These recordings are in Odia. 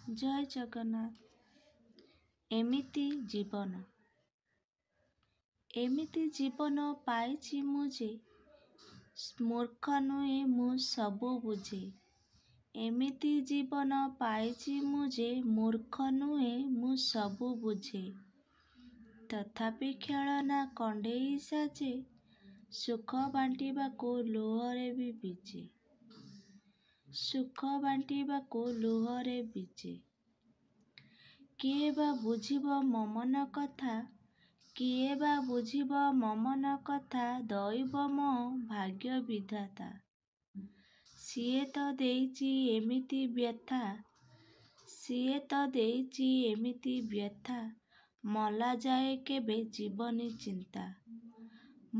ଜୟ ଜଗନ୍ନାଥ। ଏମିତି ଜୀବନ, ଏମିତି ଜୀବନ ପାଇଛି ମୁଁ ଯେ, ମୂର୍ଖ ନୁହେଁ ମୁଁ ସବୁ ବୁଝେ। ଏମିତି ଜୀବନ ପାଇଛି ମୁଁ ଯେ, ମୂର୍ଖ ନୁହେଁ ମୁଁ ସବୁ ବୁଝେ। ତଥାପି ଖେଳନା କଣ୍ଢେଇ ସାଜେ, ସୁଖ ବାଣ୍ଟିବାକୁ ଲୁହରେ ବି ଭିଜେ। ସୁଖ ବାଣ୍ଟିବାକୁ ଲୁହରେ ଭିଜେ। କିଏ ବା ବୁଝିବ ମୋ ମନ କଥା, କିଏ ବା ବୁଝିବ ମୋ ମନ କଥା, ଦଇବ ମୋ ଭାଗ୍ୟ ବିଧାତା। ସିଏ ତ ଦେଇଛି ଏମିତି ବ୍ୟଥା, ସିଏ ତ ଦେଇଛି ଏମିତି ବ୍ୟଥା, ମଲା ଯାଏ କେବେ ଯିବନି ଚିନ୍ତା,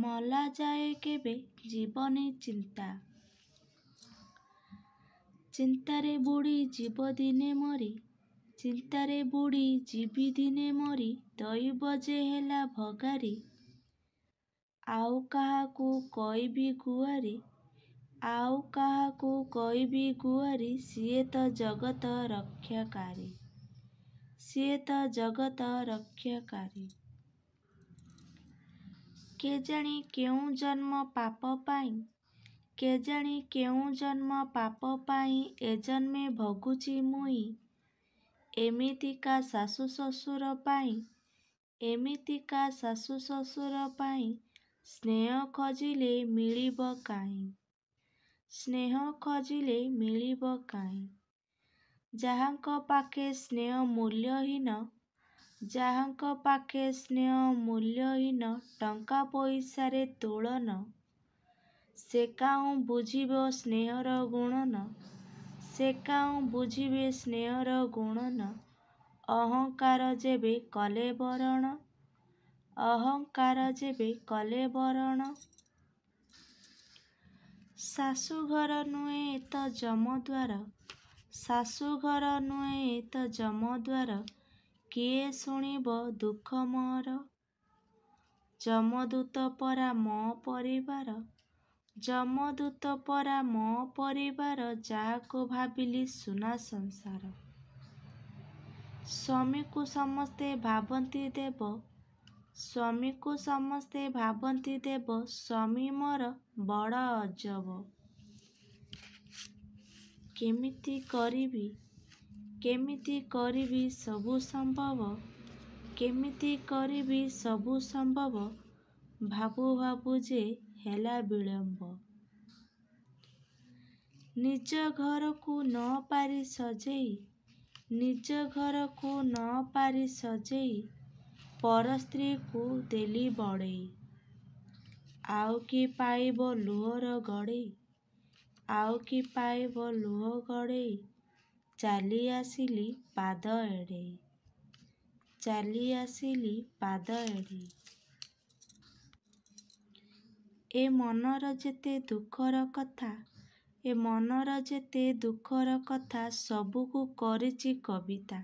ମଲା ଯାଏ କେବେ ଯିବନି ଚିନ୍ତା। ଚିନ୍ତାରେ ବୁଡ଼ି ଯିବ ଦିନେ ମରି, ଚିନ୍ତାରେ ବୁଡ଼ି ଯିବି ଦିନେ ମରି, ଦଇବ ଯେ ହେଲା ଭଗାରି, ଆଉ କାହାକୁ କହିବି ଗୁହାରି, ଆଉ କାହାକୁ କହିବି ଗୁହାରି, ସିଏ ତ ଜଗତ ରକ୍ଷାକାରୀ, ସିଏ ତ ଜଗତ ରକ୍ଷାକାରୀ। କେଜାଣି କେଉଁ ଜନ୍ମ ପାପ ପାଇଁ, କେଜାଣି କେଉଁ ଜନ୍ମ ପାପ ପାଇଁ, ଏ ଜନ୍ମେ ଭୋଗୁଛି ମୁଇଁ, ଏମିତିକା ଶାଶୁ ଶ୍ୱଶୁର ପାଇଁ, ଏମିତିକା ଶାଶୁ ଶ୍ୱଶୁର ପାଇଁ। ସ୍ନେହ ଖୋଜିଲେ ମିଳିବ କାହିଁ, ସ୍ନେହ ଖୋଜିଲେ ମିଳିବ କାହିଁ। ଯାହାଙ୍କ ପାଖେ ସ୍ନେହ ମୂଲ୍ୟହୀନ, ଯାହାଙ୍କ ପାଖେ ସ୍ନେହ ମୂଲ୍ୟହୀନ, ଟଙ୍କା ପଇସାରେ ତୁଳନ, ସେ କାହୁଁ ବୁଝିବ ସ୍ନେହର ଗୁଣନ, ସେ କାହୁଁ ବୁଝିବେ ସ୍ନେହର ଗୁଣନ। ଅହଙ୍କାର ଯେବେ କଲେ ବରଣ, ଅହଙ୍କାର ଯେବେ କଲେ ବରଣ। ଶାଶୁଘର ନୁହେଁ ଏ ତ ଯମଦ୍ୱାର, ଶାଶୁଘର ନୁହେଁ ଏ ତ ଯମଦ୍ୱାର, କିଏ ଶୁଣିବ ଦୁଃଖ ମୋର। ଯମଦୂତ ପରା ମୋ ପରିବାର, ଯମଦୂତ ପରା ମୋ ପରିବାର, ଯାହାକୁ ଭାବିଲି ସୁନା ସଂସାର। ସ୍ୱାମୀକୁ ସମସ୍ତେ ଭାବନ୍ତି ଦେବ, ସ୍ୱାମୀକୁ ସମସ୍ତେ ଭାବନ୍ତି ଦେବ, ସ୍ୱାମୀ ମୋର ବଡ଼ ଅଜବ। କେମିତି କରିବି, କେମିତି କରିବି ସବୁ ସମ୍ଭବ, କେମିତି କରିବି ସବୁ ସମ୍ଭବ, ଭାବୁ ଭାବୁ ଯେ ହେଲା ବିଳମ୍ବ। ନିଜ ଘରକୁ ନ ପାରି ସଜେଇ, ନିଜ ଘରକୁ ନ ପାରି ସଜେଇ, ପର ସ୍ତ୍ରୀକୁ ଦେଲି ବଡ଼େଇ। ଆଉ କି ପାଇବ ଲୁହର ଗଡ଼େଇ, ଆଉ କି ପାଇବ ଲୁହ ଗଡ଼େଇ, ଚାଲି ଆସିଲି ପାଦ ଏଡ଼େଇ, ଚାଲି ଆସିଲି ପାଦ ଏଡ଼େଇ। ଏ ମନର ଯେତେ ଦୁଃଖର କଥା, ଏ ମନର ଯେତେ ଦୁଃଖର କଥା, ସବୁକୁ କରିଛି କବିତା।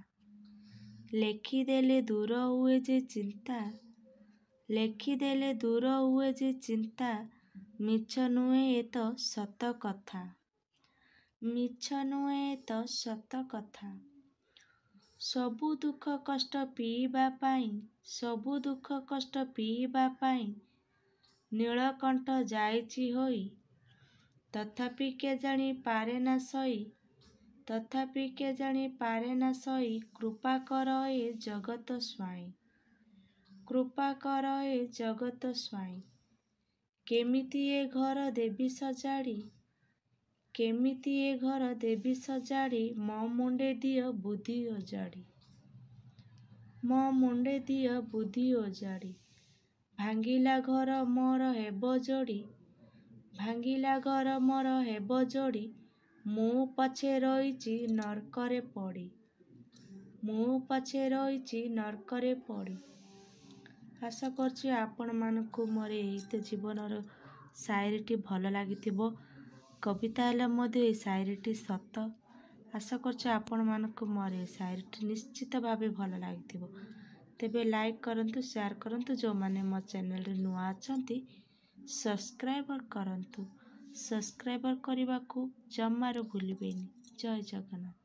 ଲେଖିଦେଲେ ଦୂର ହୁଏ ଯେ ଚିନ୍ତା, ଲେଖିଦେଲେ ଦୂର ହୁଏ ଯେ ଚିନ୍ତା, ମିଛ ନୁହେଁ ଏ ତ ସତ କଥା, ମିଛ ନୁହେଁ ଏ ତ ସତ କଥା। ସବୁ ଦୁଃଖ କଷ୍ଟ ପିଇବା ପାଇଁ, ସବୁ ଦୁଃଖ କଷ୍ଟ ପିଇବା ପାଇଁ, ନୀଳକଣ୍ଠ ଯାଇଛି ହୋଇ, ତଥାପି କେଜାଣି ପାରେନା ସହି, ତଥାପି କେଜାଣି ପାରେନା ସହି, କୃପା କର ଏ ଜଗତ ସ୍ୱାଇଁ, କୃପା କର ଏ ଜଗତ ସ୍ୱାଇଁ। କେମିତି ଏ ଘର ଦେବି ସଜାଡ଼ି, କେମିତି ଏ ଘର ଦେବି ସଜାଡ଼ି, ମୋ ମୁଣ୍ଡେ ଦିଅ ବୁଦ୍ଧି ଅଜାଡ଼ି, ମୋ ମୁଣ୍ଡେ ଦିଅ ବୁଦ୍ଧି ଅଜାଡ଼ି। ଭାଙ୍ଗିଲା ଘର ମୋର ହେବ ଯୋଡ଼ି, ଭାଙ୍ଗିଲା ଘର ମୋର ହେବ ଯୋଡ଼ି, ମୁଁ ପଛେ ରହିଛି ନର୍କରେ ପଡ଼ି, ମୁଁ ପଛେ ରହିଛି ନର୍କରେ ପଡ଼ି। ଆଶା କରୁଛି ଆପଣମାନଙ୍କୁ ମୋର ଏଇ ଜୀବନର ସାୟରୀଟି ଭଲ ଲାଗିଥିବ। କବିତା ହେଲେ ମଧ୍ୟ ଏ ସାୟରୀଟି ସତ। ଆଶା କରୁଛି ଆପଣମାନଙ୍କୁ ମୋର ଏ ସାୟରୀଟି ନିଶ୍ଚିତ ଭାବେ ଭଲ ଲାଗିଥିବ। ତେବେ ଲାଇକ୍ କରନ୍ତୁ, ସେୟାର କରନ୍ତୁ। ଯେଉଁମାନେ ମୋ ଚ୍ୟାନେଲରେ ନୂଆ ଅଛନ୍ତି ସବସ୍କ୍ରାଇବର୍ କରନ୍ତୁ, ସବସ୍କ୍ରାଇବର୍ କରିବାକୁ ଜମାରୁ ଭୁଲିବେନି। ଜୟ ଜଗନ୍ନାଥ।